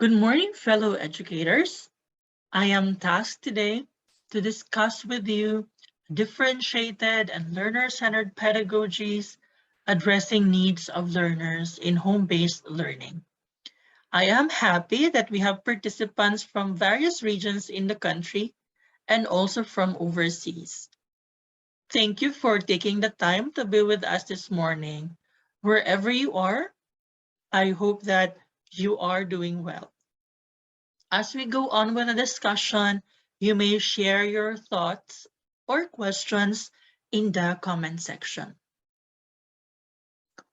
Good morning, fellow educators. I am tasked today to discuss with you differentiated and learner-centered pedagogies addressing needs of learners in home-based learning. I am happy that we have participants from various regions in the country and also from overseas. Thank you for taking the time to be with us this morning. Wherever you are, I hope that you are doing well. As we go on with the discussion, you may share your thoughts or questions in the comment section.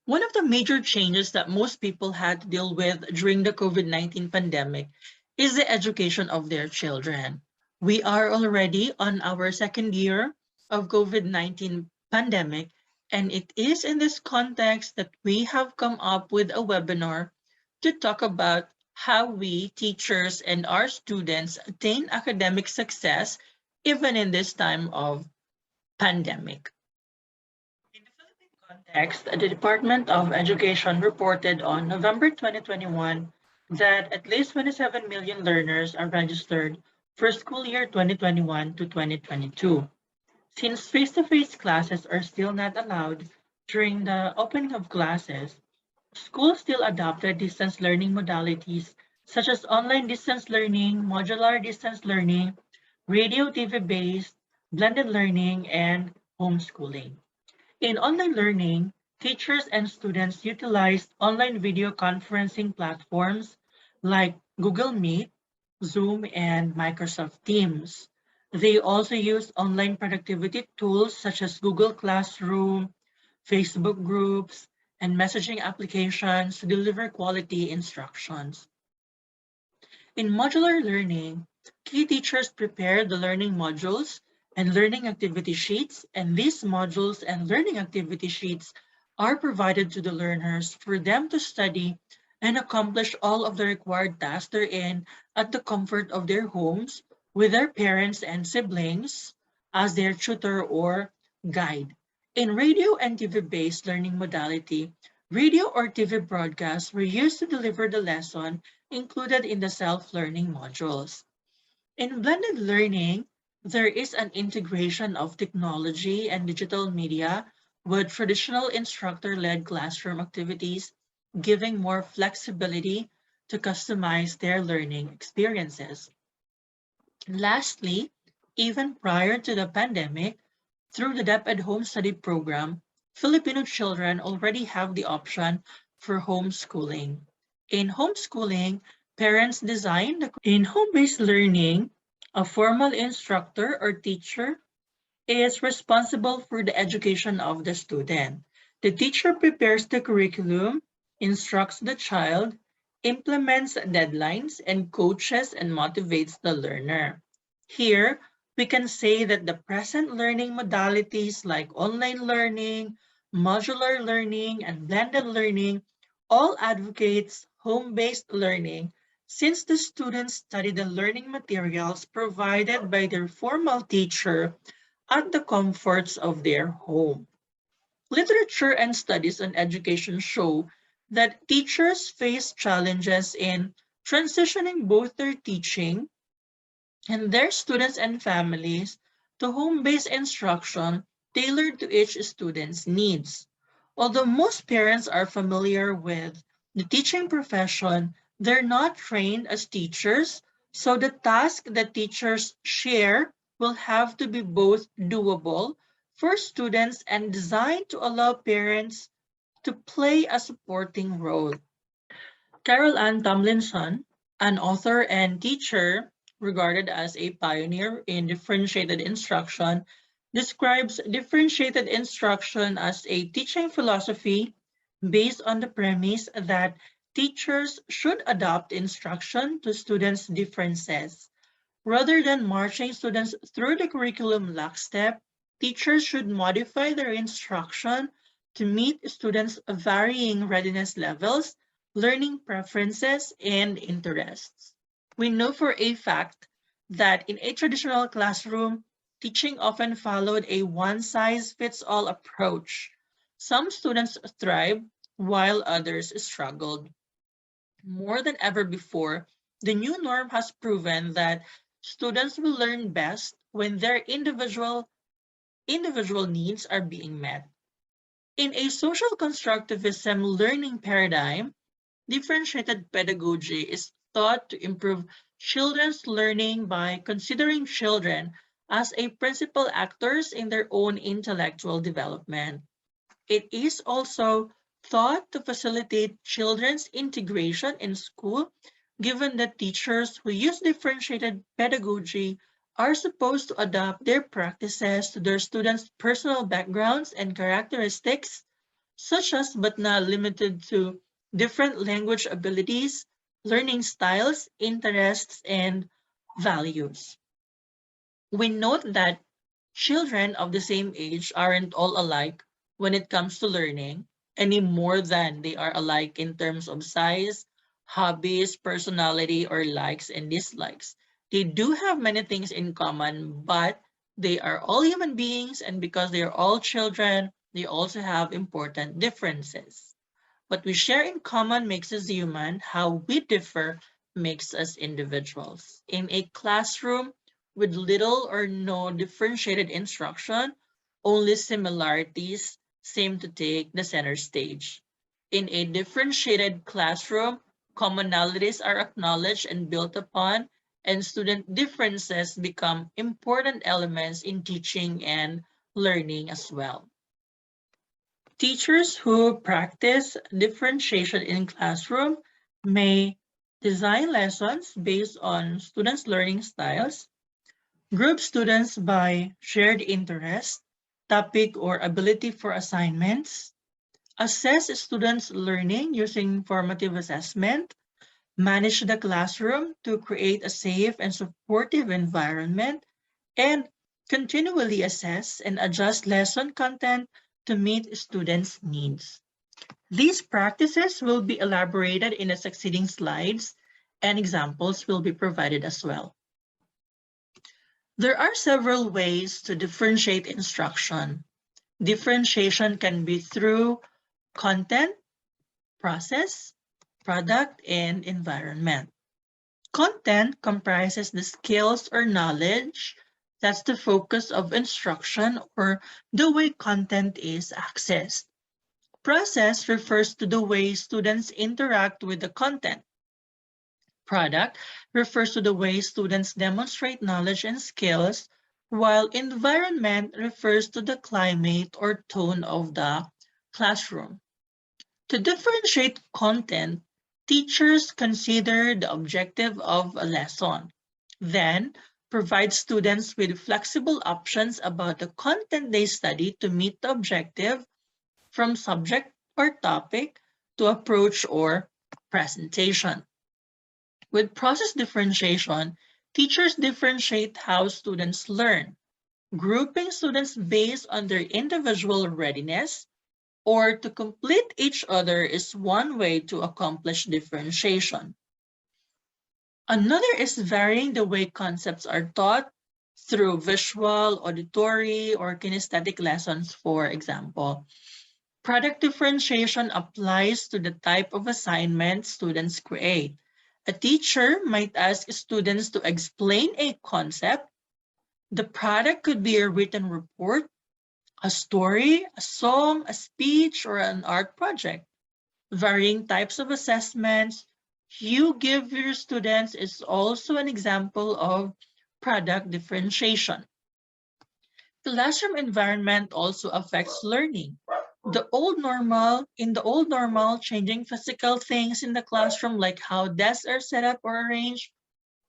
One of the major changes that most people had to deal with during the COVID-19 pandemic is the education of their children. We are already on our second year of COVID-19 pandemic, and it is in this context that we have come up with a webinar to talk about how we, teachers, and our students attain academic success even in this time of pandemic. In the Philippine context, the Department of Education reported on November 2021 that at least 27 million learners are registered for school year 2021 to 2022. Since face-to-face classes are still not allowed during the opening of classes, schools still adopted distance learning modalities such as online distance learning, modular distance learning, radio TV-based, blended learning, and homeschooling. In online learning, teachers and students utilized online video conferencing platforms like Google Meet, Zoom, and Microsoft Teams. They also used online productivity tools such as Google Classroom, Facebook groups, and messaging applications to deliver quality instructions. In modular learning, key teachers prepare the learning modules and learning activity sheets, and these modules and learning activity sheets are provided to the learners for them to study and accomplish all of the required tasks therein at the comfort of their homes with their parents and siblings as their tutor or guide. In radio and TV-based learning modality, radio or TV broadcasts were used to deliver the lesson included in the self-learning modules. In blended learning, there is an integration of technology and digital media with traditional instructor-led classroom activities, giving more flexibility to customize their learning experiences. Lastly, even prior to the pandemic, through the DepEd Home Study Program, Filipino children already have the option for homeschooling. In homeschooling, parents design in home-based learning, a formal instructor or teacher is responsible for the education of the student. The teacher prepares the curriculum, instructs the child, implements deadlines, and coaches and motivates the learner. Here, we can say that the present learning modalities like online learning, modular learning, and blended learning all advocates home-based learning since the students study the learning materials provided by their formal teacher at the comforts of their home. Literature and studies on education show that teachers face challenges in transitioning both their teaching and their students and families to home-based instruction tailored to each student's needs. Although most parents are familiar with the teaching profession, they're not trained as teachers, so the task that teachers share will have to be both doable for students and designed to allow parents to play a supporting role. Carol Ann Tomlinson, an author and teacher regarded as a pioneer in differentiated instruction, describes differentiated instruction as a teaching philosophy based on the premise that teachers should adapt instruction to students' differences. Rather than marching students through the curriculum lockstep, teachers should modify their instruction to meet students' varying readiness levels, learning preferences, and interests. We know for a fact that in a traditional classroom, teaching often followed a one-size-fits-all approach. Some students thrived while others struggled. More than ever before, The new norm has proven that students will learn best when their individual needs are being met. In a social constructivism learning paradigm, differentiated pedagogy is thought to improve children's learning by considering children as a principal actors in their own intellectual development. It is also thought to facilitate children's integration in school, given that teachers who use differentiated pedagogy are supposed to adapt their practices to their students' personal backgrounds and characteristics, such as but not limited to different language abilities, learning styles, interests, and values. We note that children of the same age aren't all alike when it comes to learning, any more than they are alike in terms of size, hobbies, personality, or likes and dislikes. They do have many things in common, but they are all human beings, and because they are all children, they also have important differences. What we share in common makes us human. How we differ makes us individuals. In a classroom with little or no differentiated instruction, only similarities seem to take the center stage. In a differentiated classroom, commonalities are acknowledged and built upon, and student differences become important elements in teaching and learning as well. Teachers who practice differentiation in classroom may design lessons based on students' learning styles, group students by shared interest, topic, or ability for assignments, assess students' learning using formative assessment, manage the classroom to create a safe and supportive environment, and continually assess and adjust lesson content to meet students' needs. These practices will be elaborated in the succeeding slides, and examples will be provided as well. There are several ways to differentiate instruction. Differentiation can be through content, process, product, and environment. Content comprises the skills or knowledge that's the focus of instruction or the way content is accessed. Process refers to the way students interact with the content. Product refers to the way students demonstrate knowledge and skills, while environment refers to the climate or tone of the classroom. To differentiate content, teachers consider the objective of a lesson, then provide students with flexible options about the content they study to meet the objective, from subject or topic to approach or presentation. With process differentiation, teachers differentiate how students learn, grouping students based on their individual readiness or to complete each other is one way to accomplish differentiation. Another is varying the way concepts are taught through visual, auditory, or kinesthetic lessons, for example. Product differentiation applies to the type of assignment students create. A teacher might ask students to explain a concept. The product could be a written report, a story, a song, a speech, or an art project. Varying types of assessments you give your students is also an example of product differentiation. Classroom environment also affects learning. In the old normal, changing physical things in the classroom like how desks are set up or arranged,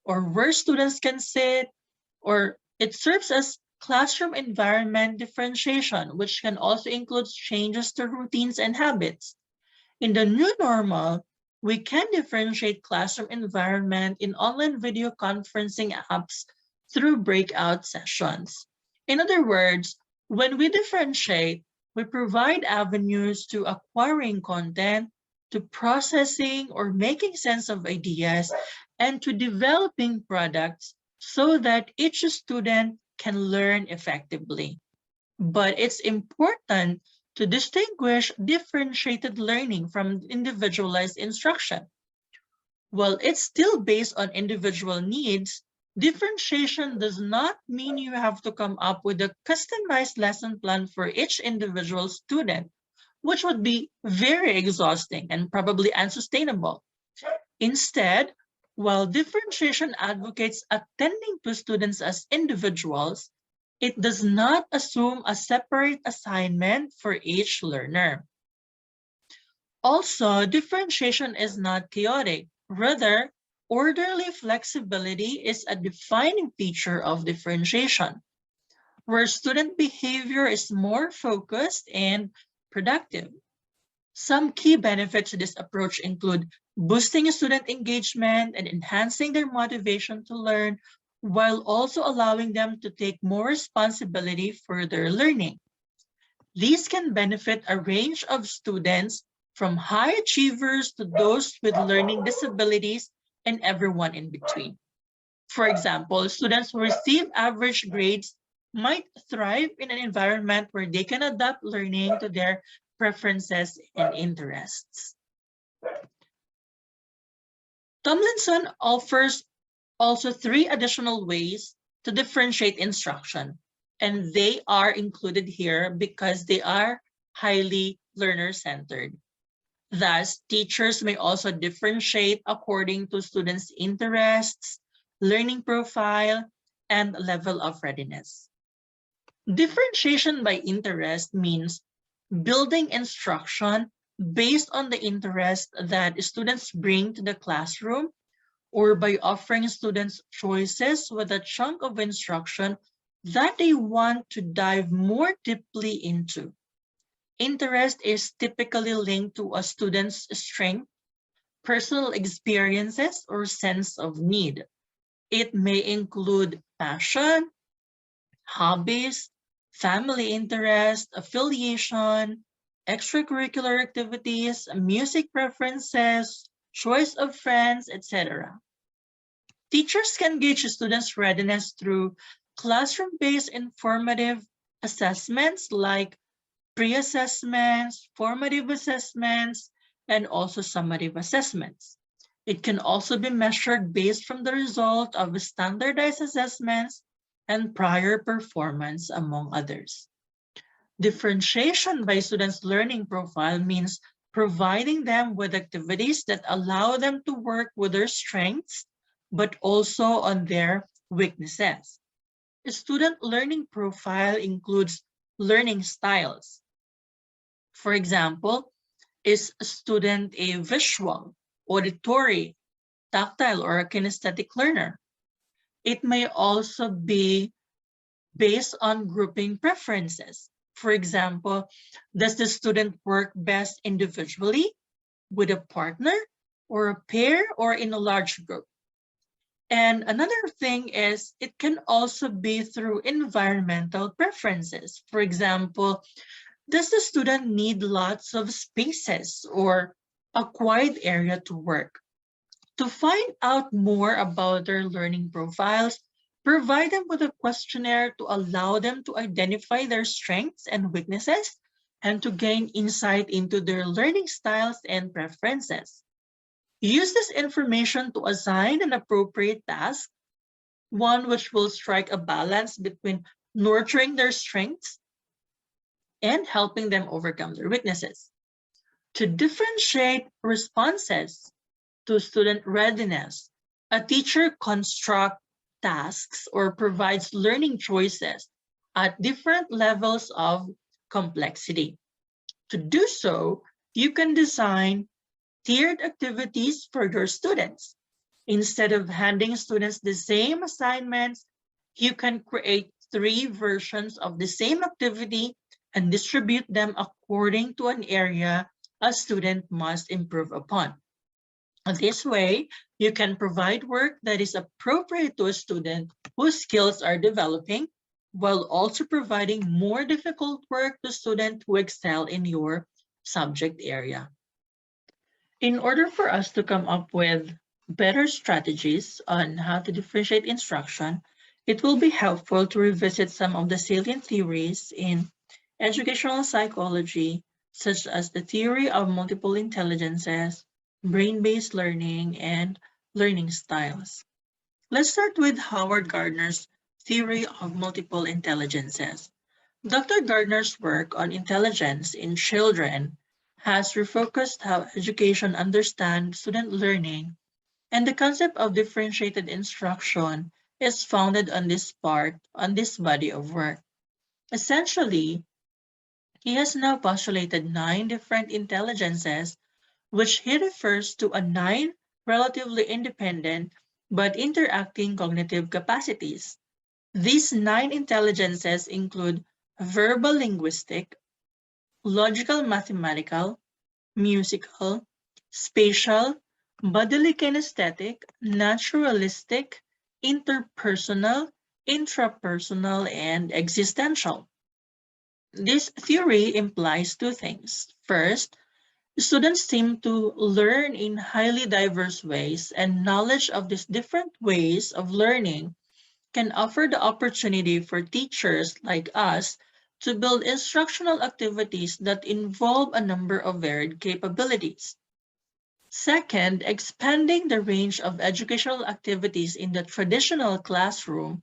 or where students can sit, or it serves as classroom environment differentiation, which can also include changes to routines and habits. In the new normal, we can differentiate classroom environment in online video conferencing apps through breakout sessions. In other words, when we differentiate, we provide avenues to acquiring content, to processing or making sense of ideas, and to developing products so that each student can learn effectively. But it's important to distinguish differentiated learning from individualized instruction. While it's still based on individual needs, differentiation does not mean you have to come up with a customized lesson plan for each individual student, which would be very exhausting and probably unsustainable. Instead, while differentiation advocates attending to students as individuals, it does not assume a separate assignment for each learner. Also, differentiation is not chaotic. Rather, orderly flexibility is a defining feature of differentiation, where student behavior is more focused and productive. Some key benefits to this approach include boosting student engagement and enhancing their motivation to learn, while also allowing them to take more responsibility for their learning. These can benefit a range of students, from high achievers to those with learning disabilities and everyone in between. For example, students who receive average grades might thrive in an environment where they can adapt learning to their preferences and interests. Tomlinson offers also 3 additional ways to differentiate instruction, and they are included here because they are highly learner-centered. Thus, teachers may also differentiate according to students' interests, learning profile, and level of readiness. Differentiation by interest means building instruction based on the interest that students bring to the classroom, or by offering students choices with a chunk of instruction that they want to dive more deeply into. Interest is typically linked to a student's strength, personal experiences, or sense of need. It may include passion, hobbies, family interest, affiliation, extracurricular activities, music preferences, choice of friends, etc. Teachers can gauge students' readiness through classroom-based informative assessments like pre-assessments, formative assessments, and also summative assessments. It can also be measured based from the result of standardized assessments and prior performance, among others. Differentiation by students' learning profile means providing them with activities that allow them to work with their strengths, but also on their weaknesses. A student learning profile includes learning styles. For example, is a student a visual, auditory, tactile, or a kinesthetic learner? It may also be based on grouping preferences. For example, does the student work best individually, with a partner, or a pair, or in a large group? And another thing is, it can also be through environmental preferences. For example, does the student need lots of spaces or a quiet area to work? To find out more about their learning profiles, provide them with a questionnaire to allow them to identify their strengths and weaknesses and to gain insight into their learning styles and preferences. Use this information to assign an appropriate task, one which will strike a balance between nurturing their strengths and helping them overcome their weaknesses. To differentiate responses to student readiness, a teacher constructs tasks or provides learning choices at different levels of complexity. To do so, you can design tiered activities for your students. Instead of handing students the same assignments, you can create 3 versions of the same activity and distribute them according to an area a student must improve upon. This way, you can provide work that is appropriate to a student whose skills are developing, while also providing more difficult work to students who excel in your subject area. In order for us to come up with better strategies on how to differentiate instruction, it will be helpful to revisit some of the salient theories in educational psychology, such as the theory of multiple intelligences, brain-based learning, and learning styles. Let's start with Howard Gardner's theory of multiple intelligences. Dr. Gardner's work on intelligence in children has refocused how education understands student learning, and the concept of differentiated instruction is founded on this body of work. Essentially, he has now postulated 9 different intelligences, which he refers to as 9 relatively independent but interacting cognitive capacities. These 9 intelligences include verbal linguistic, logical mathematical, musical, spatial, bodily kinesthetic, naturalistic, interpersonal, intrapersonal, and existential. This theory implies 2 things. First, students seem to learn in highly diverse ways, and knowledge of these different ways of learning can offer the opportunity for teachers like us to build instructional activities that involve a number of varied capabilities. Second, expanding the range of educational activities in the traditional classroom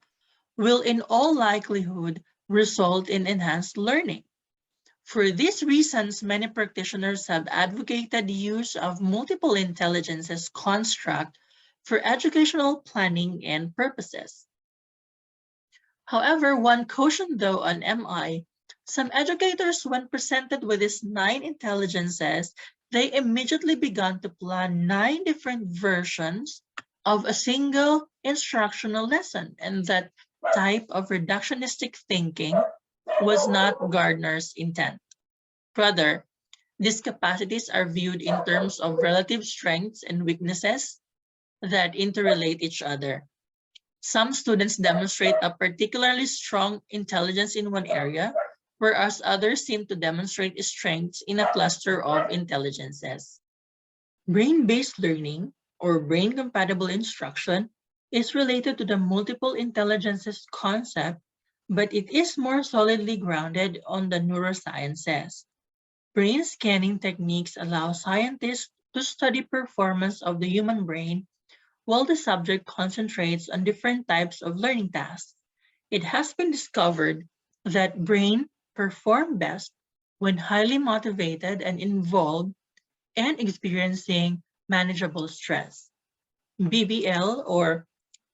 will in all likelihood result in enhanced learning. For these reasons, many practitioners have advocated the use of multiple intelligences construct for educational planning and purposes. However, one caution though on MI, some educators, when presented with these 9 intelligences, they immediately began to plan 9 different versions of a single instructional lesson, and that type of reductionistic thinking was not Gardner's intent. Rather, these capacities are viewed in terms of relative strengths and weaknesses that interrelate each other. Some students demonstrate a particularly strong intelligence in one area, whereas others seem to demonstrate strengths in a cluster of intelligences. Brain-based learning, or brain-compatible instruction, is related to the multiple intelligences concept, but it is more solidly grounded on the neurosciences. Brain scanning techniques allow scientists to study performance of the human brain while the subject concentrates on different types of learning tasks. It has been discovered that brain perform best when highly motivated and involved and experiencing manageable stress. BBL, or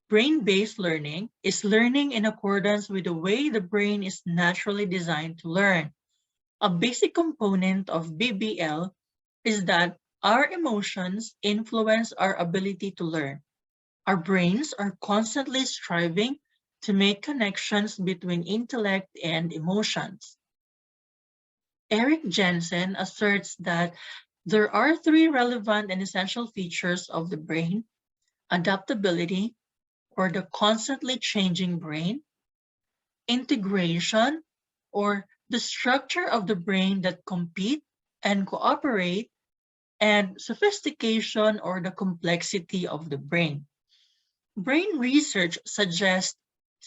brain-based learning, is learning in accordance with the way the brain is naturally designed to learn. A basic component of BBL is that our emotions influence our ability to learn. Our brains are constantly striving to make connections between intellect and emotions. Eric Jensen asserts that there are 3 relevant and essential features of the brain: adaptability, or the constantly changing brain; integration, or the structure of the brain that compete and cooperate; and sophistication, or the complexity of the brain. Brain research suggests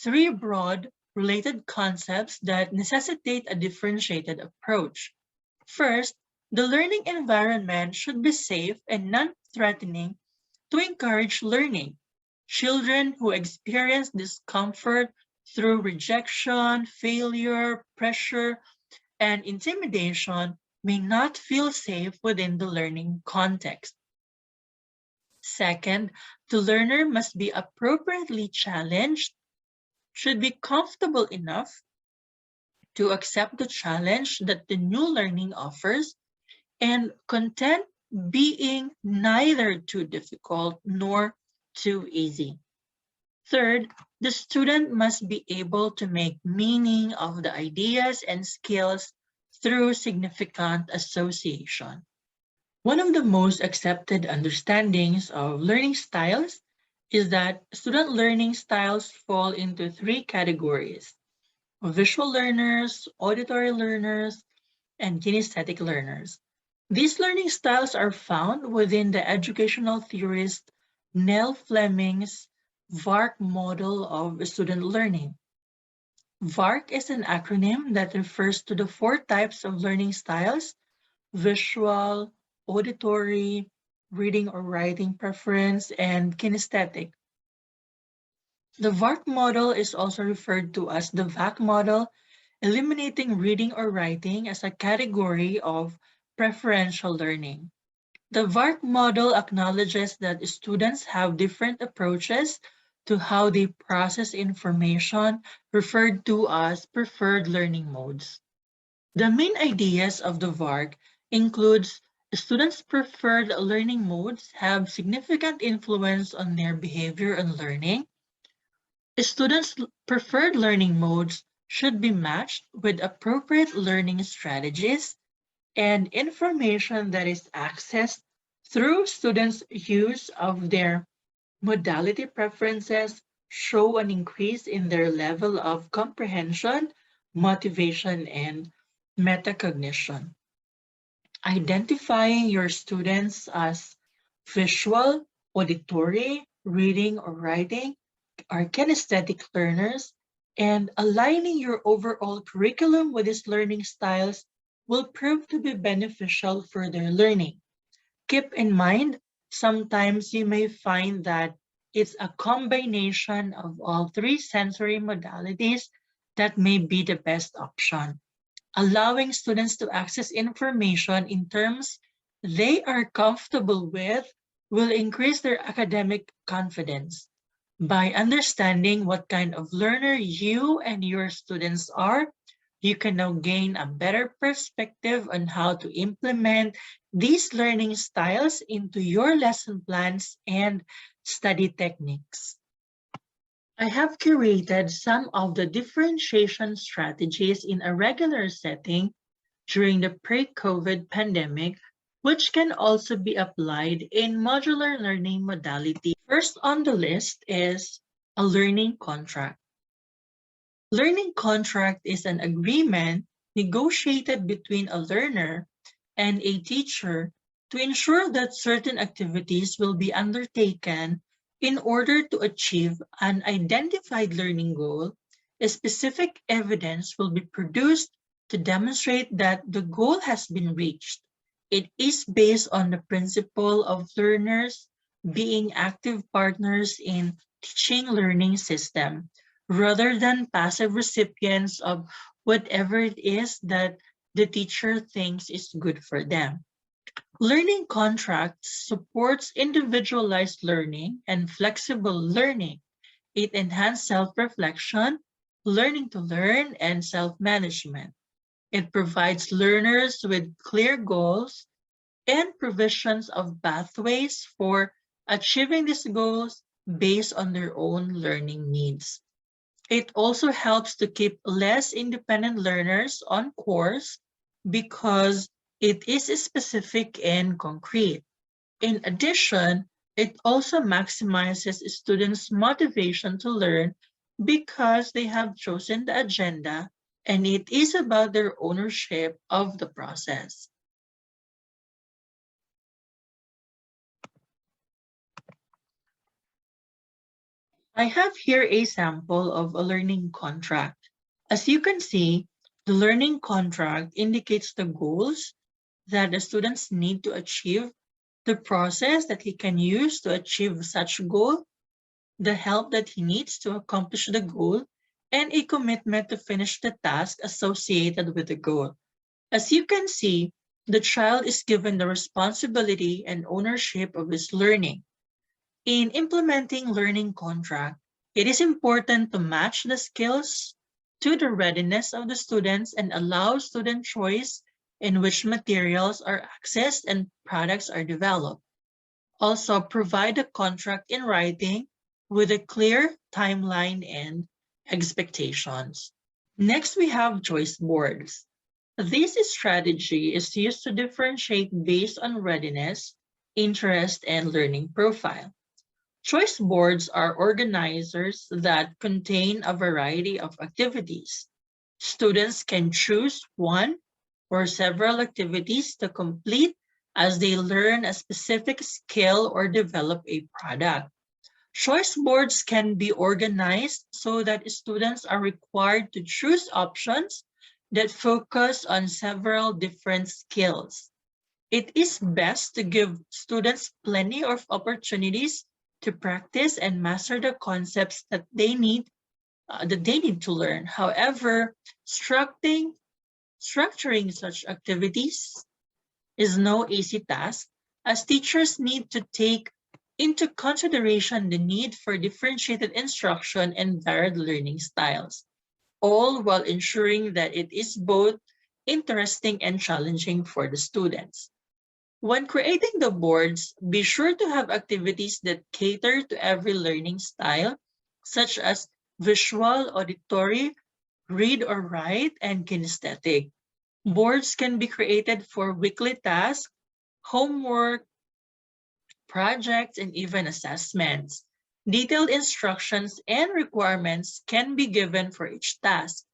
3 broad related concepts that necessitate a differentiated approach. First, the learning environment should be safe and non-threatening to encourage learning. Children who experience discomfort through rejection, failure, pressure, and intimidation may not feel safe within the learning context. Second, the learner must be appropriately challenged, should be comfortable enough to accept the challenge that the new learning offers, and content being neither too difficult nor too easy. Third, the student must be able to make meaning of the ideas and skills through significant association. One of the most accepted understandings of learning styles is that student learning styles fall into 3 categories: visual learners, auditory learners, and kinesthetic learners. These learning styles are found within the educational theorist Nell Fleming's VARK model of student learning. VARK is an acronym that refers to the 4 types of learning styles: visual, auditory, reading or writing preference, and kinesthetic. The VARK model is also referred to as the VAC model, eliminating reading or writing as a category of preferential learning. The VARK model acknowledges that students have different approaches to how they process information, referred to as preferred learning modes. The main ideas of the VARK includes students' preferred learning modes have significant influence on their behavior and learning. Students' preferred learning modes should be matched with appropriate learning strategies, and information that is accessed through students' use of their modality preferences show an increase in their level of comprehension, motivation, and metacognition. Identifying your students as visual, auditory, reading, or writing are kinesthetic learners, and aligning your overall curriculum with these learning styles will prove to be beneficial for their learning. Keep in mind, sometimes you may find that it's a combination of all three sensory modalities that may be the best option. Allowing students to access information in terms they are comfortable with will increase their academic confidence. By understanding what kind of learner you and your students are, you can now gain a better perspective on how to implement these learning styles into your lesson plans and study techniques. I have curated some of the differentiation strategies in a regular setting during the pre-COVID pandemic, which can also be applied in modular learning modality. First on the list is a learning contract. Learning contract is an agreement negotiated between a learner and a teacher to ensure that certain activities will be undertaken in order to achieve an identified learning goal. A specific evidence will be produced to demonstrate that the goal has been reached. It is based on the principle of learners being active partners in teaching learning system rather than passive recipients of whatever it is that the teacher thinks is good for them. Learning contracts supports individualized learning and flexible learning. It enhances self-reflection, learning to learn, and self-management. It provides learners with clear goals and provisions of pathways for achieving these goals based on their own learning needs. It also helps to keep less independent learners on course because it is specific and concrete. In addition, it also maximizes students' motivation to learn because they have chosen the agenda and it is about their ownership of the process. I have here a sample of a learning contract. As you can see, the learning contract indicates the goals that the students need to achieve, the process that he can use to achieve such goal, the help that he needs to accomplish the goal, and a commitment to finish the task associated with the goal. As you can see, the child is given the responsibility and ownership of his learning. In implementing learning contract, it is important to match the skills to the readiness of the students and allow student choice in which materials are accessed and products are developed. Also, provide a contract in writing with a clear timeline and expectations. Next, we have Joist Boards. This strategy is used to differentiate based on readiness, interest, and learning profile. Choice boards are organizers that contain a variety of activities. Students can choose one or several activities to complete as they learn a specific skill or develop a product. Choice boards can be organized so that students are required to choose options that focus on several different skills. It is best to give students plenty of opportunities to practice and master the concepts that they need to learn. However, structuring such activities is no easy task, as teachers need to take into consideration the need for differentiated instruction and varied learning styles, all while ensuring that it is both interesting and challenging for the students. When creating the boards, be sure to have activities that cater to every learning style, such as visual, auditory, read or write, and kinesthetic. Boards can be created for weekly tasks, homework, projects, and even assessments. Detailed instructions and requirements can be given for each task.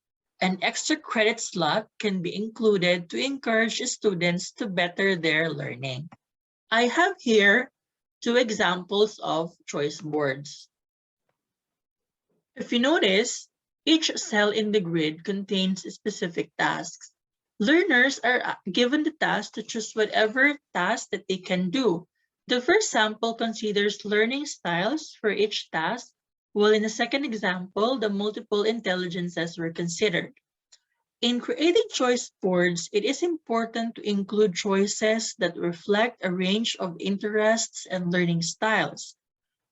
An extra credit slot can be included to encourage students to better their learning. I have here two examples of choice boards. If you notice, each cell in the grid contains specific tasks. Learners are given the task to choose whatever task that they can do. The first sample considers learning styles for each task, while in the second example, the multiple intelligences were considered. In creating choice boards, it is important to include choices that reflect a range of interests and learning styles.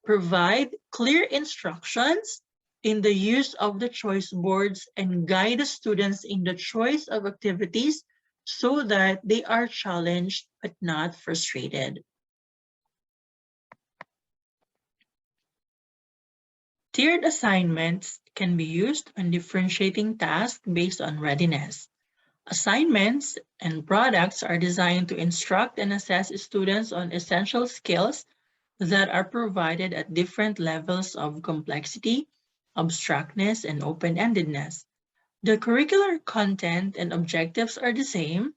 Provide clear instructions in the use of the choice boards and guide the students in the choice of activities so that they are challenged but not frustrated. Tiered assignments can be used when differentiating tasks based on readiness. Assignments and products are designed to instruct and assess students on essential skills that are provided at different levels of complexity, abstractness, and open-endedness. The curricular content and objectives are the same,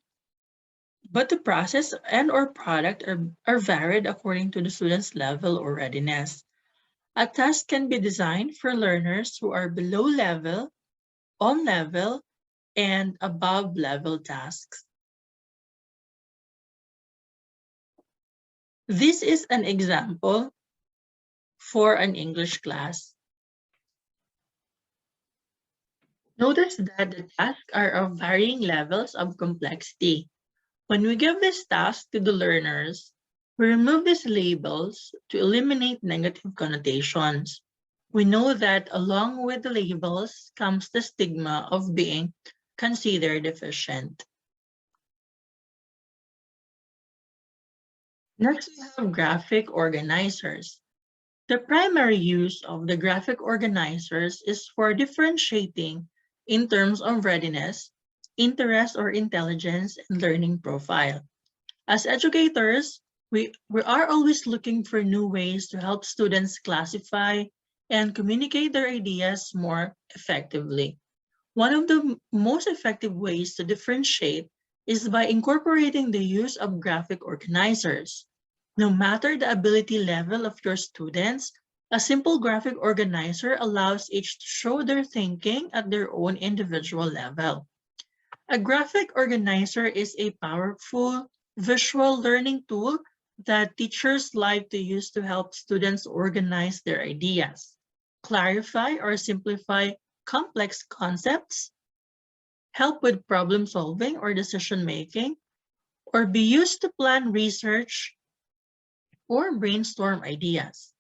but the process and/or product are varied according to the student's level or readiness. A task can be designed for learners who are below level, on level, and above level tasks. This is an example for an English class. Notice that the tasks are of varying levels of complexity. When we give this task to the learners, we remove these labels to eliminate negative connotations. We know that along with the labels comes the stigma of being considered deficient. Next, we have graphic organizers. The primary use of the graphic organizers is for differentiating in terms of readiness, interest or intelligence, and learning profile. As educators, we are always looking for new ways to help students classify and communicate their ideas more effectively. One of the most effective ways to differentiate is by incorporating the use of graphic organizers. No matter the ability level of your students, a simple graphic organizer allows each to show their thinking at their own individual level. A graphic organizer is a powerful visual learning tool that teachers like to use to help students organize their ideas, clarify or simplify complex concepts, help with problem solving or decision making, or be used to plan research or brainstorm ideas.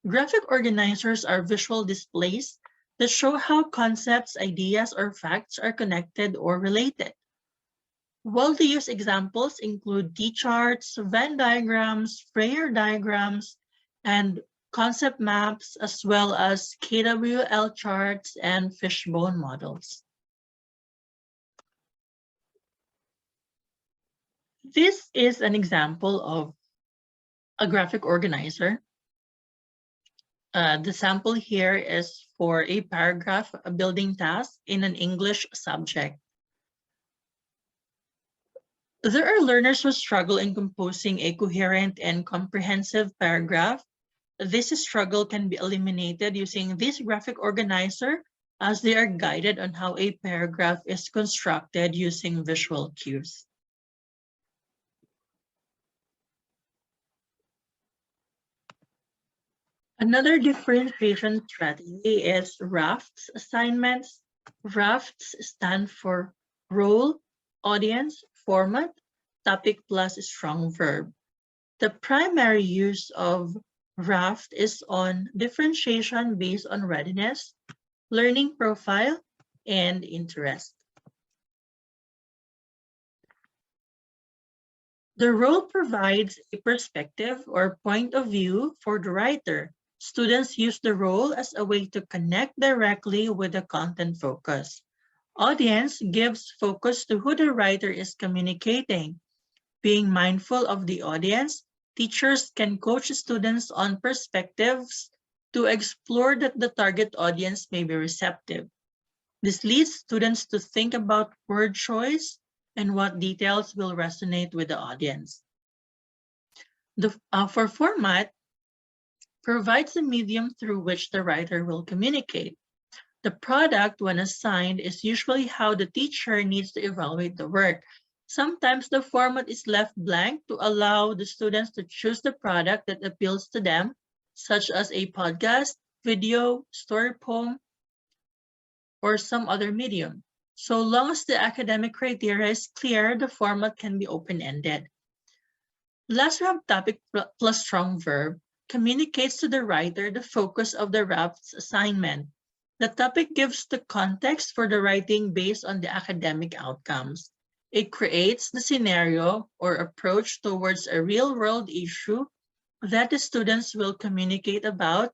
Graphic organizers are visual displays that show how concepts, ideas, or facts are connected or related. Widely used examples include T-charts, Venn diagrams, Freyer diagrams, and concept maps, as well as KWL charts and fishbone models. This is an example of a graphic organizer. The sample here is for a paragraph building task in an English subject. There are learners who struggle in composing a coherent and comprehensive paragraph. This struggle can be eliminated using this graphic organizer, as they are guided on how a paragraph is constructed using visual cues. Another differentiation strategy is Raft Assignments. Rafts stand for role, audience, format, topic plus strong verb. The primary use of Raft is on differentiation based on readiness, learning profile, and interest. The role provides a perspective or point of view for the writer. Students use the role as a way to connect directly with the content focus. Audience gives focus to who the writer is communicating. Being mindful of the audience, teachers can coach students on perspectives to explore that the target audience may be receptive. This leads students to think about word choice and what details will resonate with the audience. For format, provides a medium through which the writer will communicate. The product, when assigned, is usually how the teacher needs to evaluate the work. Sometimes the format is left blank to allow the students to choose the product that appeals to them, such as a podcast, video, story poem, or some other medium. So long as the academic criteria is clear, the format can be open-ended. Last round topic plus strong verb communicates to the writer the focus of the Raft's assignment. The topic gives the context for the writing based on the academic outcomes. It creates the scenario or approach towards a real-world issue that the students will communicate about,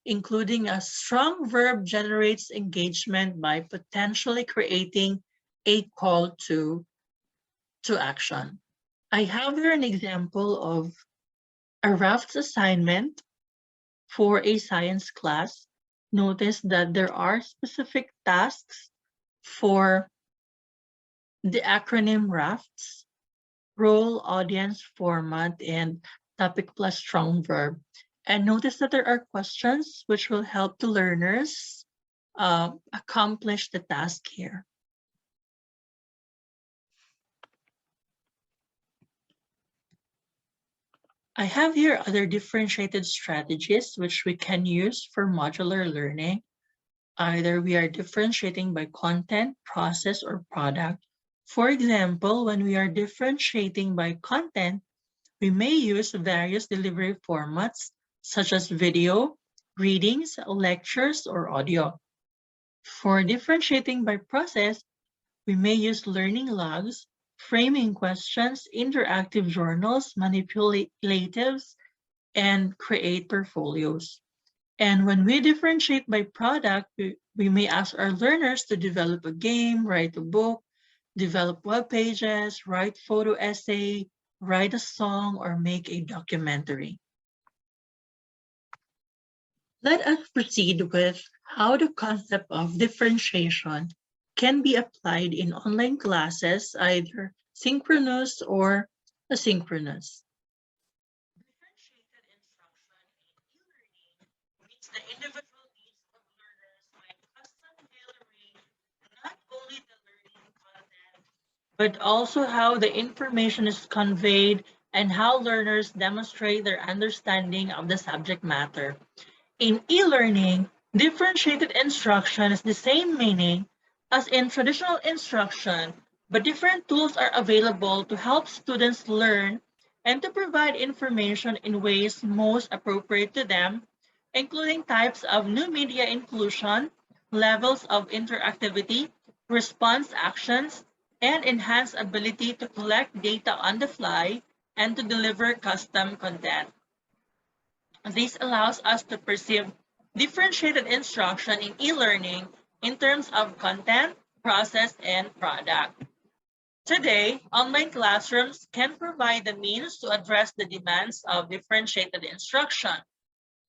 including a strong verb generates engagement by potentially creating a call to action. I have here an example of a Raft assignment for a science class. Notice that there are specific tasks for the acronym Rafts: role, audience, format, and topic plus strong verb. And notice that there are questions which will help the learners accomplish the task here. I have here other differentiated strategies which we can use for modular learning. Either we are differentiating by content, process, or product. For example, when we are differentiating by content, we may use various delivery formats such as video, readings, lectures, or audio. For differentiating by process, we may use learning logs, framing questions, interactive journals, manipulatives, and create portfolios. And when we differentiate by product, we may ask our learners to develop a game, write a book, develop web pages, write photo essay, write a song, or make a documentary. Let us proceed with how the concept of differentiation can be applied in online classes, either synchronous or asynchronous. Differentiated instruction in eLearning meets the individual needs of learners by custom tailoring not only the learning content, but also how the information is conveyed and how learners demonstrate their understanding of the subject matter. In e-learning, differentiated instruction is the same meaning as in traditional instruction, but different tools are available to help students learn and to provide information in ways most appropriate to them, including types of new media inclusion, levels of interactivity, response actions, and enhanced ability to collect data on the fly and to deliver custom content. This allows us to perceive differentiated instruction in e-learning in terms of content, process, and product. Today, online classrooms can provide the means to address the demands of differentiated instruction.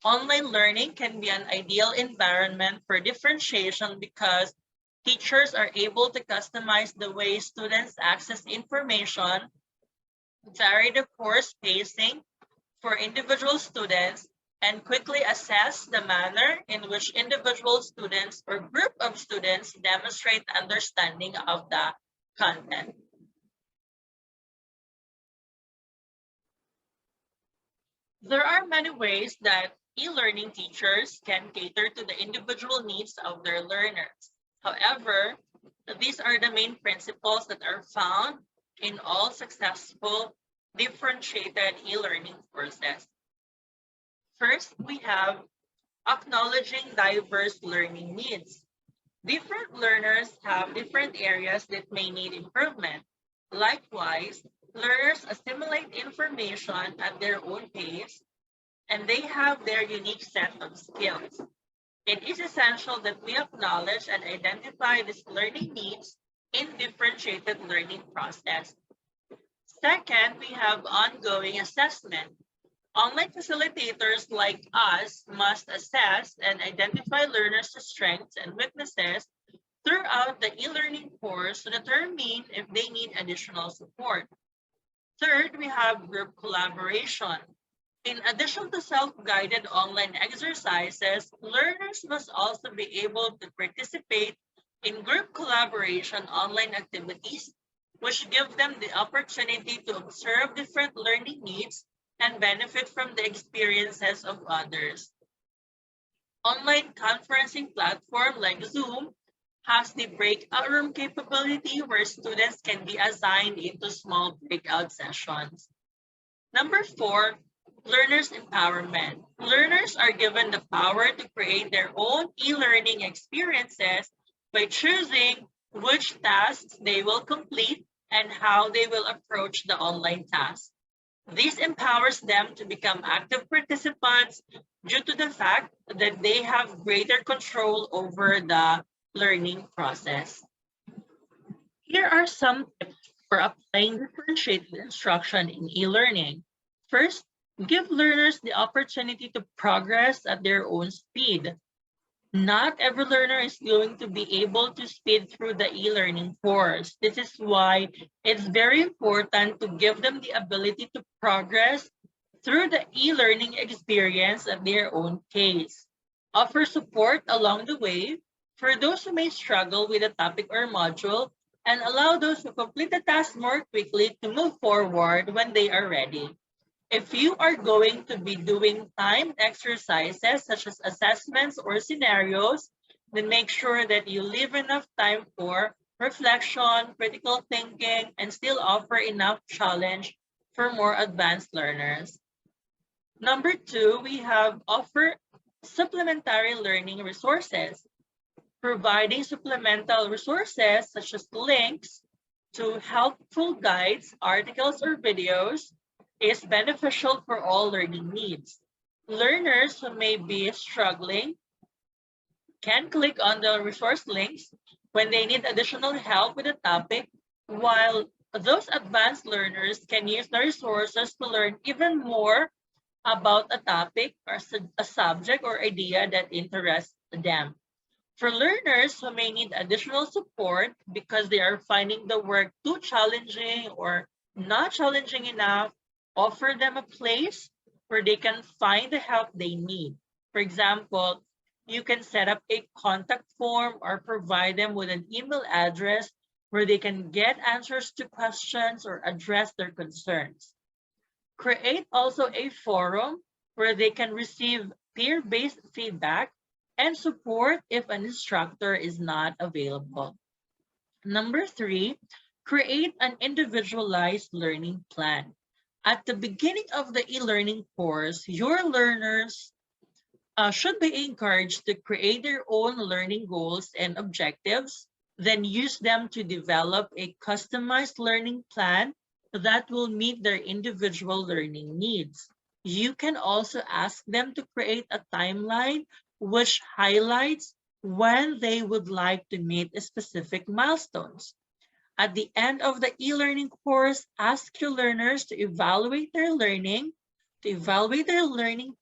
Online learning can be an ideal environment for differentiation because teachers are able to customize the way students access information, vary the course pacing for individual students, and quickly assess the manner in which individual students or group of students demonstrate understanding of the content. There are many ways that e-learning teachers can cater to the individual needs of their learners. However, these are the main principles that are found in all successful differentiated e-learning courses. First, we have acknowledging diverse learning needs. Different learners have different areas that may need improvement. Likewise, learners assimilate information at their own pace, and they have their unique set of skills. It is essential that we acknowledge and identify these learning needs in differentiated learning process. Second, we have ongoing assessment. Online facilitators like us must assess and identify learners' strengths and weaknesses throughout the e-learning course to determine if they need additional support. Third, we have group collaboration. In addition to self-guided online exercises, learners must also be able to participate in group collaboration online activities, which give them the opportunity to observe different learning needs and benefit from the experiences of others. Online conferencing platform like Zoom has the breakout room capability where students can be assigned into small breakout sessions. Number 4, learners empowerment. Learners are given the power to create their own e-learning experiences by choosing which tasks they will complete and how they will approach the online task. This empowers them to become active participants due to the fact that they have greater control over the learning process. Here are some tips for applying differentiated instruction in e-learning. First, give learners the opportunity to progress at their own speed. Not every learner is going to be able to speed through the e-learning course. This is why it's very important to give them the ability to progress through the e-learning experience at their own pace. Offer support along the way for those who may struggle with a topic or module, and allow those who complete the task more quickly to move forward when they are ready. If you are going to be doing timed exercises such as assessments or scenarios, then make sure that you leave enough time for reflection, critical thinking, and still offer enough challenge for more advanced learners. Number 2, we have offer supplementary learning resources. Providing supplemental resources such as links to helpful guides, articles, or videos is beneficial for all learning needs. Learners who may be struggling can click on the resource links when they need additional help with a topic, while those advanced learners can use the resources to learn even more about a topic or a subject or idea that interests them. For learners who may need additional support because they are finding the work too challenging or not challenging enough, offer them a place where they can find the help they need. For example, you can set up a contact form or provide them with an email address where they can get answers to questions or address their concerns. Create also a forum where they can receive peer-based feedback and support if an instructor is not available. Number 3, create an individualized learning plan. At the beginning of the e-learning course, your learners should be encouraged to create their own learning goals and objectives, then use them to develop a customized learning plan that will meet their individual learning needs. You can also ask them to create a timeline which highlights when they would like to meet specific milestones. At the end of the e-learning course, ask your learners to evaluate their learning,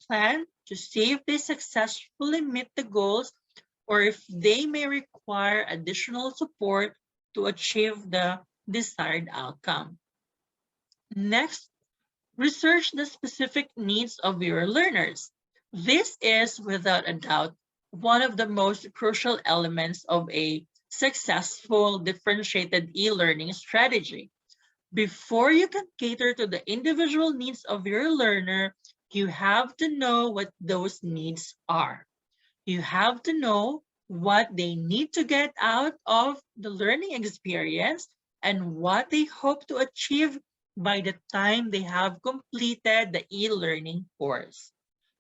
plan to see if they successfully meet the goals or if they may require additional support to achieve the desired outcome. Next, research the specific needs of your learners. This is, without a doubt, one of the most crucial elements of a successful differentiated e-learning strategy. Before you can cater to the individual needs of your learner, You have to know what those needs are. You have to know what they need to get out of the learning experience and what they hope to achieve by the time they have completed the e-learning course.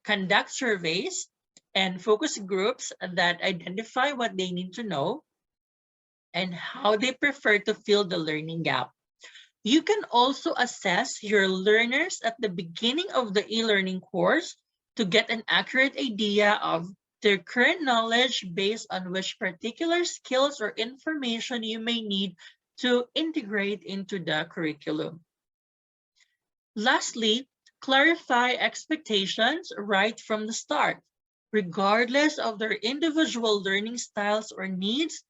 Conduct surveys and focus groups that identify what they need to know and how they prefer to fill the learning gap. You can also assess your learners at the beginning of the e-learning course to get an accurate idea of their current knowledge based on which particular skills or information you may need to integrate into the curriculum. Lastly, clarify expectations right from the start. Regardless of their individual learning styles or needs,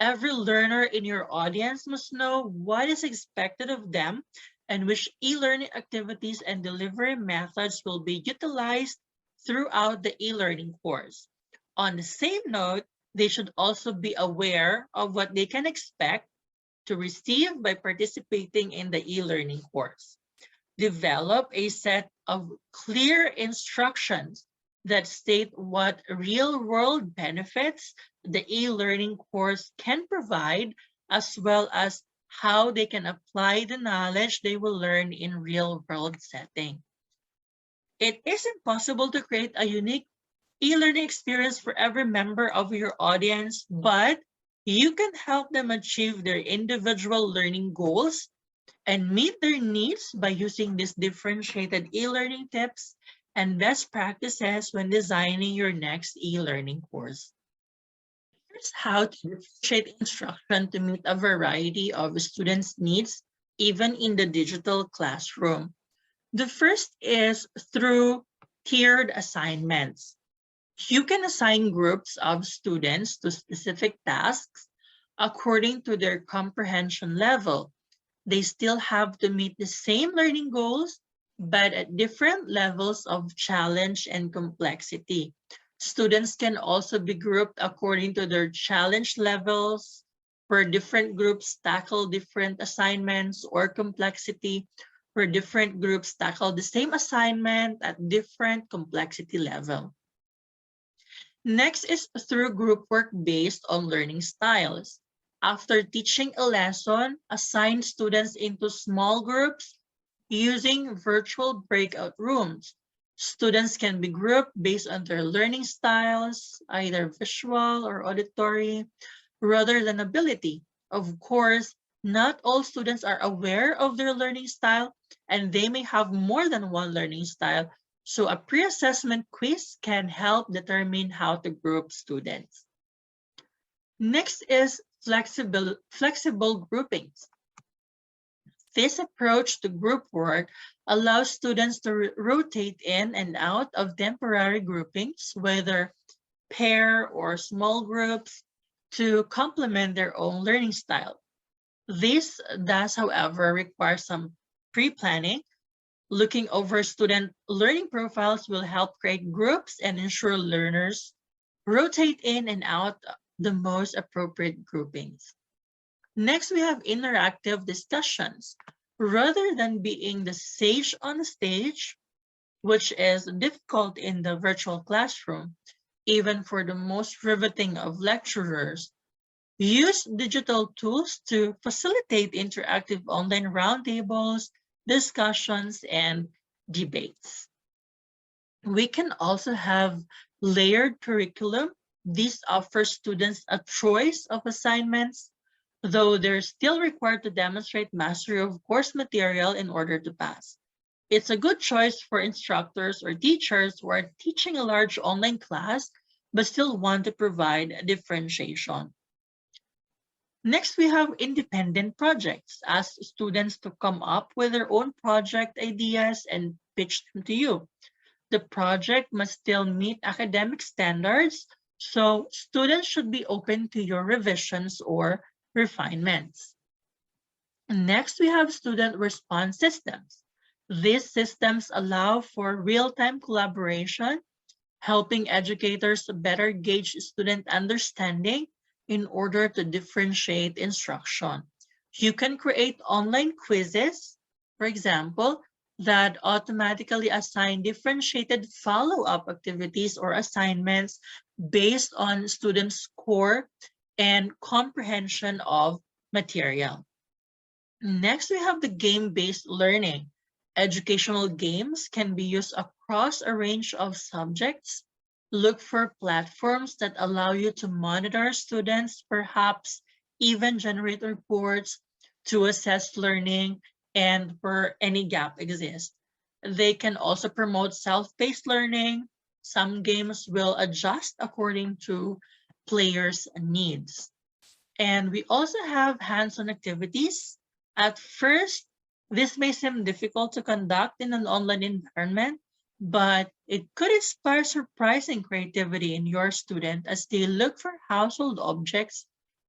every learner in your audience must know what is expected of them and which e-learning activities and delivery methods will be utilized throughout the e-learning course. On the same note, they should also be aware of what they can expect to receive by participating in the e-learning course. Develop a set of clear instructions that state what real-world benefits the e-learning course can provide, as well as how they can apply the knowledge they will learn in real-world setting. It is impossible to create a unique e-learning experience for every member of your audience, but you can help them achieve their individual learning goals and meet their needs by using these differentiated e-learning tips and best practices when designing your next e-learning course. Here's how to differentiate instruction to meet a variety of students' needs, even in the digital classroom. The first is through tiered assignments. You can assign groups of students to specific tasks according to their comprehension level. They still have to meet the same learning goals, but at different levels of challenge and complexity. Students can also be grouped according to their challenge levels, where different groups tackle different assignments, or complexity, where different groups tackle the same assignment at different complexity level. Next is through group work based on learning styles. After teaching a lesson, assign students into small groups using virtual breakout rooms. Students can be grouped based on their learning styles, either visual or auditory, rather than ability. Of course, not all students are aware of their learning style, and they may have more than one learning style, so a pre-assessment quiz can help determine how to group students. Next is flexible groupings. This approach to group work allows students to rotate in and out of temporary groupings, whether pair or small groups, to complement their own learning style. This does, however, require some pre-planning. Looking over student learning profiles will help create groups and ensure learners rotate in and out the most appropriate groupings. Next, we have interactive discussions. Rather than being the sage on the stage, which is difficult in the virtual classroom, even for the most riveting of lecturers, use digital tools to facilitate interactive online roundtables, discussions, and debates. We can also have layered curriculum. This offers students a choice of assignments, though they're still required to demonstrate mastery of course material in order to pass. It's a good choice for instructors or teachers who are teaching a large online class but still want to provide differentiation. Next, we have independent projects. Ask students to come up with their own project ideas and pitch them to you. The project must still meet academic standards, so students should be open to your revisions or refinements. Next, we have student response systems. These systems allow for real-time collaboration, helping educators better gauge student understanding in order to differentiate instruction. You can create online quizzes, for example, that automatically assign differentiated follow-up activities or assignments based on students' score and comprehension of material. Next, we have the game-based learning. Educational games can be used across a range of subjects. Look for platforms that allow you to monitor students, perhaps even generate reports to assess learning and where any gap exists. They can also promote self-paced learning. Some games will adjust according to players' needs. And we also have hands-on activities. At first, this may seem difficult to conduct in an online environment, but it could inspire surprising creativity in your student as they look for household objects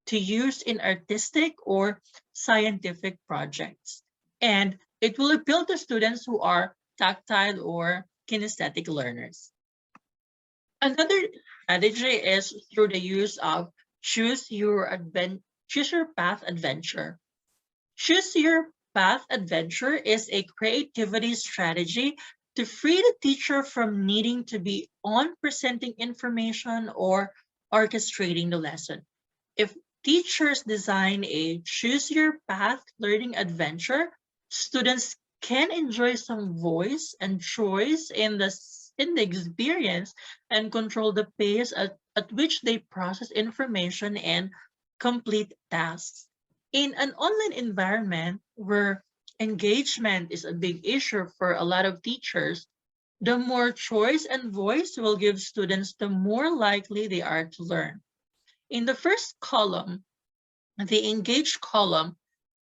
to use in artistic or scientific projects. And it will appeal to students who are tactile or kinesthetic learners. Another strategy is through the use of choose your path adventure. Choose your path adventure is a creativity strategy to free the teacher from needing to be on presenting information or orchestrating the lesson. If teachers design a choose your path learning adventure, students can enjoy some voice and choice in the experience and control the pace at which they process information and complete tasks. In an online environment where engagement is a big issue for a lot of teachers, the more choice and voice will give students, the more likely they are to learn. In the first column, the engaged column,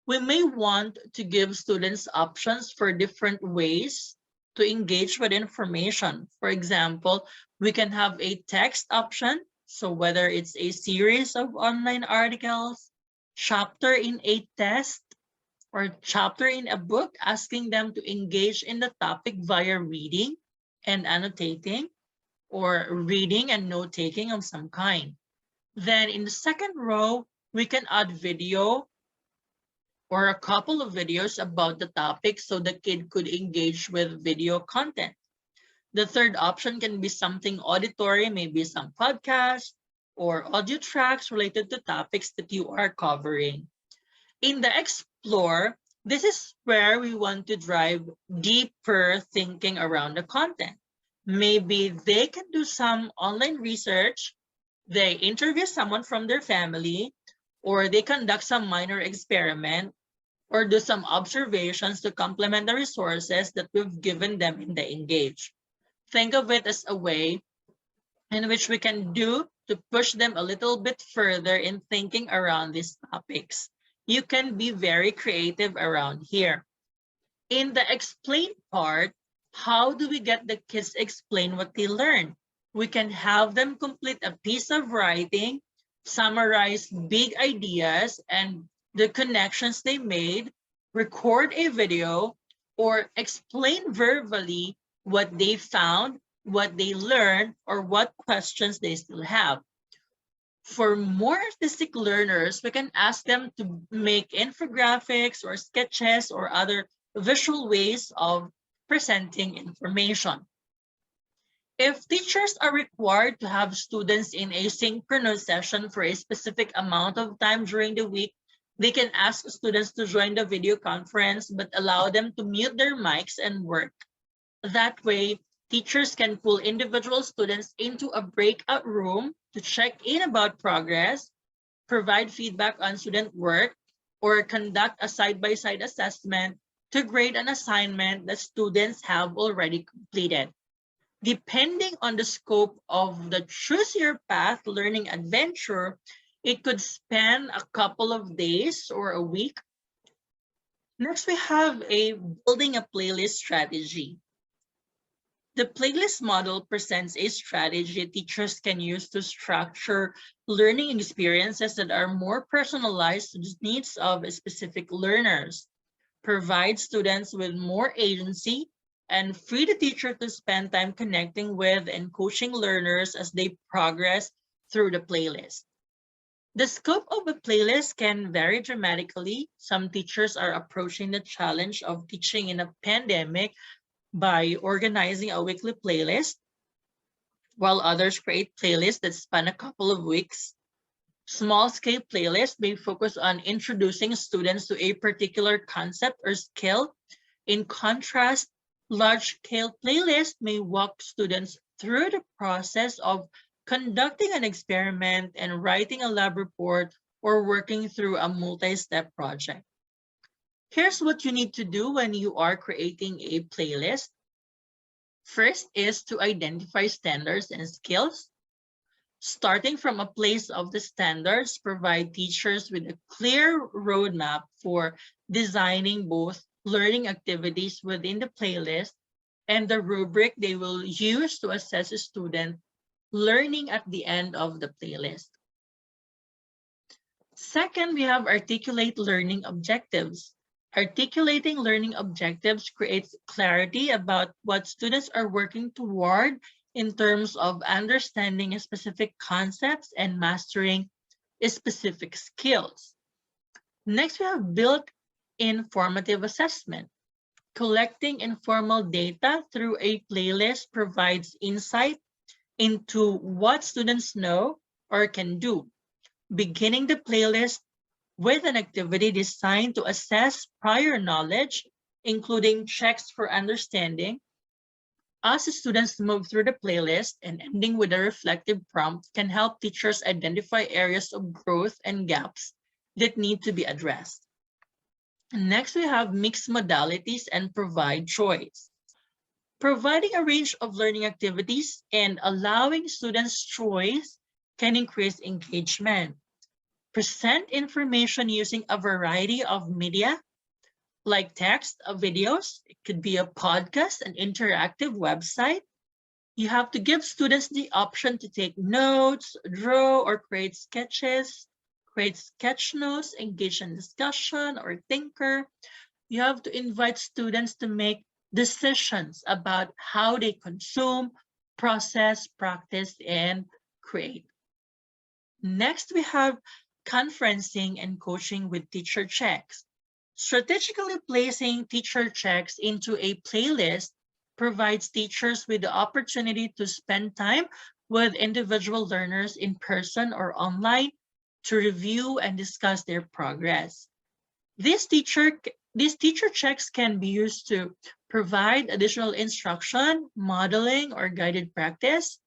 we may want to give students options for different ways to engage with information. For example, we can have a text option. So whether it's a series of online articles, chapter in a test, or chapter in a book, asking them to engage in the topic via reading and annotating, or reading and note-taking of some kind. Then in the second row, we can add video or a couple of videos about the topic so the kid could engage with video content. The third option can be something auditory, maybe some podcasts or audio tracks related to topics that you are covering. In the explore, this is where we want to drive deeper thinking around the content. Maybe they can do some online research, they interview someone from their family, or they conduct some minor experiment, or do some observations to complement the resources that we've given them in the engage. Think of it as a way in which we can do to push them a little bit further in thinking around these topics. You can be very creative around here. In the explain part, how do we get the kids explain what they learn? We can have them complete a piece of writing, summarize big ideas and the connections they made, record a video, or explain verbally what they found, what they learned, or what questions they still have. For more artistic learners, we can ask them to make infographics or sketches or other visual ways of presenting information. If teachers are required to have students in a synchronous session for a specific amount of time during the week, they can ask students to join the video conference, but allow them to mute their mics and work. That way, teachers can pull individual students into a breakout room to check in about progress, provide feedback on student work, or conduct a side-by-side assessment to grade an assignment that students have already completed. Depending on the scope of the Choose Your Path learning adventure, it could span a couple of days or a week. Next, we have a building a playlist strategy. The playlist model presents a strategy teachers can use to structure learning experiences that are more personalized to the needs of specific learners, provide students with more agency, and free the teacher to spend time connecting with and coaching learners as they progress through the playlist. The scope of a playlist can vary dramatically. Some teachers are approaching the challenge of teaching in a pandemic by organizing a weekly playlist, while others create playlists that span a couple of weeks. Small-scale playlists may focus on introducing students to a particular concept or skill. In contrast, large-scale playlists may walk students through the process of conducting an experiment and writing a lab report or working through a multi-step project. Here's what you need to do when you are creating a playlist. First is to identify standards and skills. Starting from a place of the standards, provide teachers with a clear roadmap for designing both learning activities within the playlist and the rubric they will use to assess a student learning at the end of the playlist. Second, we have articulate learning objectives. Articulating learning objectives creates clarity about what students are working toward in terms of understanding specific concepts and mastering specific skills. Next, we have built-in formative assessment. Collecting informal data through a playlist provides insight into what students know or can do. Beginning the playlist with an activity designed to assess prior knowledge, including checks for understanding, as students move through the playlist, and ending with a reflective prompt can help teachers identify areas of growth and gaps that need to be addressed. Next, we have mixed modalities and provide choice. Providing a range of learning activities and allowing students choice can increase engagement. Present information using a variety of media like text, videos. It could be a podcast, an interactive website. You have to give students the option to take notes, draw, or create sketches, create sketch notes, engage in discussion, or tinker. You have to invite students to make decisions about how they consume, process, practice, and create. Next, we have conferencing and coaching with teacher checks. Strategically placing teacher checks into a playlist provides teachers with the opportunity to spend time with individual learners in person or online to review and discuss their progress. These teacher checks can be used to provide additional instruction, modeling, or guided practice,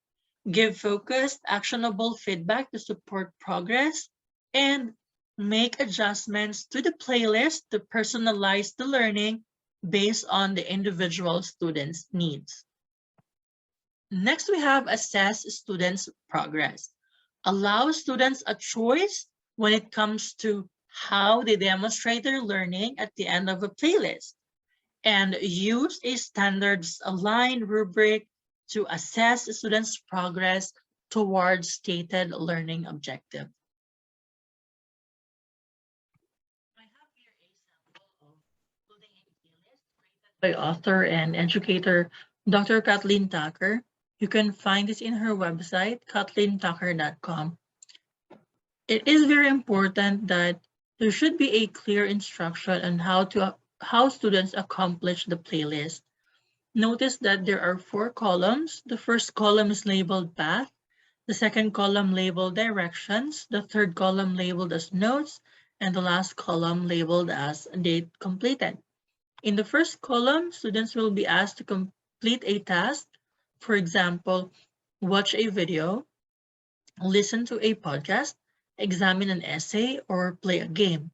give focused, actionable feedback to support progress, and make adjustments to the playlist to personalize the learning based on the individual student's needs. Next, we have assess students' progress. Allow students a choice when it comes to how they demonstrate their learning at the end of a playlist, and use a standards-aligned rubric to assess students' progress towards stated learning objective. I have here a sample of building a playlist created by author and educator Dr. Kathleen Tucker. You can find this in her website, kathleentucker.com. It is very important that there should be a clear instruction on how students accomplish the playlist. Notice that there are 4 columns. The first column is labeled path, the second column labeled directions, the third column labeled as notes, and the last column labeled as date completed. In the first column, students will be asked to complete a task. For example, watch a video, listen to a podcast, examine an essay, or play a game.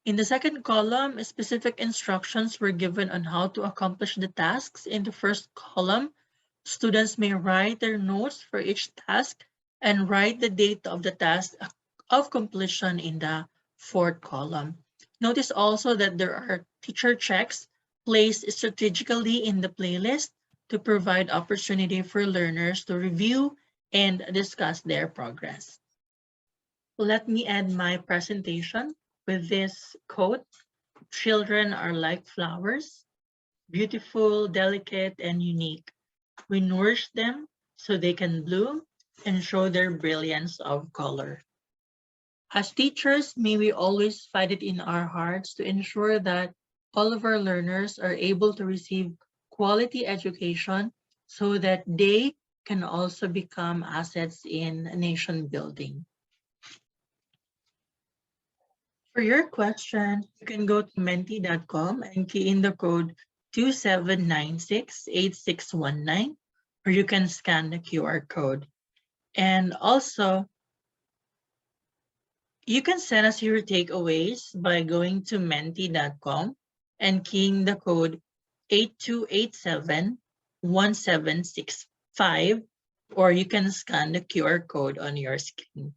In the second column, specific instructions were given on how to accomplish the tasks. In the first column, students may write their notes for each task and write the date of the task of completion in the fourth column. Notice also that there are teacher checks placed strategically in the playlist to provide opportunity for learners to review and discuss their progress. Let me end my presentation with this quote: "Children are like flowers, beautiful, delicate, and unique. We nourish them so they can bloom and show their brilliance of color." As teachers, may we always fight it in our hearts to ensure that all of our learners are able to receive quality education so that they can also become assets in nation building. For your question, you can go to menti.com and key in the code 27968619, or you can scan the QR code. And also, you can send us your takeaways by going to menti.com and keying the code 82871765, or you can scan the QR code on your screen.